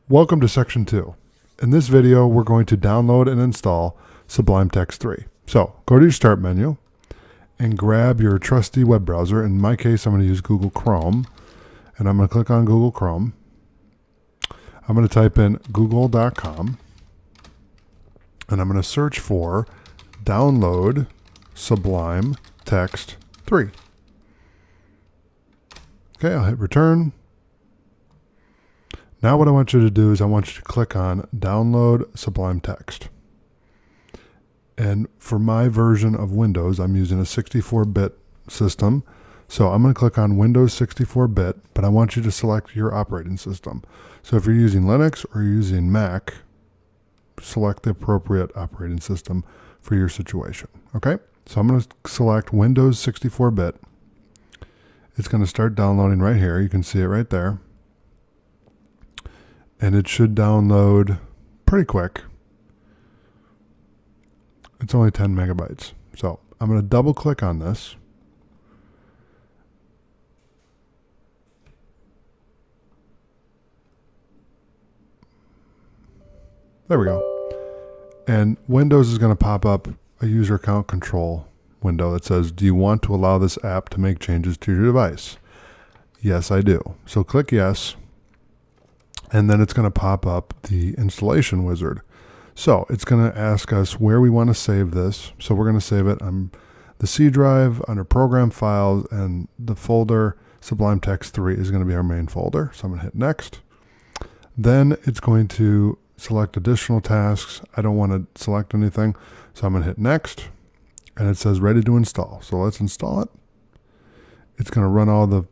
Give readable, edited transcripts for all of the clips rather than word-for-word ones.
Welcome to section 2. In this video, we're going to download and install Sublime Text 3. So go to your Start menu and grab your trusty web browser. In my case, I'm going to use Google Chrome, and I'm going to click on Google Chrome. I'm going to type in google.com, and I'm going to search for download Sublime Text 3. Okay, I'll hit return. Now what I want you to do is I want you to click on Download Sublime Text. And for my version of Windows, I'm using a 64-bit system. So I'm going to click on Windows 64-bit, but I want you to select your operating system. So if you're using Linux or you're using Mac, select the appropriate operating system for your situation. Okay? So I'm going to select Windows 64-bit. It's going to start downloading right here. You can see it right there. And it should download pretty quick. It's only 10 megabytes. So I'm going to double click on this. There we go. And Windows is going to pop up a user account control window that says, do you want to allow this app to make changes to your device? Yes, I do. So click yes. And then it's going to pop up the installation wizard. So it's going to ask us where we want to save this. So we're going to save it on the C drive under program files, and the folder Sublime Text 3 is going to be our main folder. So I'm going to hit next. Then it's going to select additional tasks. I don't want to select anything. So I'm going to hit next, and it says ready to install. So let's install it. It's going to run all the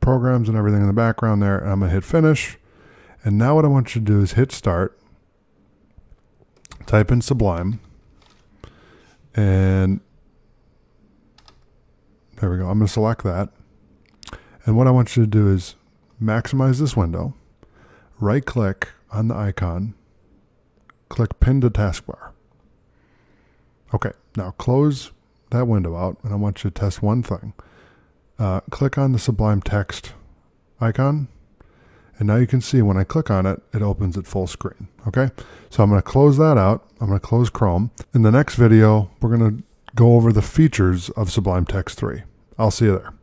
programs and everything in the background there. And I'm going to hit finish. And now what I want you to do is hit start, type in Sublime, and there we go. I'm going to select that. And what I want you to do is maximize this window, right click on the icon, click pin to taskbar. Okay, now close that window out, and I want you to test one thing. Click on the Sublime Text icon. And now you can see when I click on it, it opens at full screen. Okay, so I'm going to close that out. I'm going to close Chrome. In the next video, we're going to go over the features of Sublime Text 3. I'll see you there.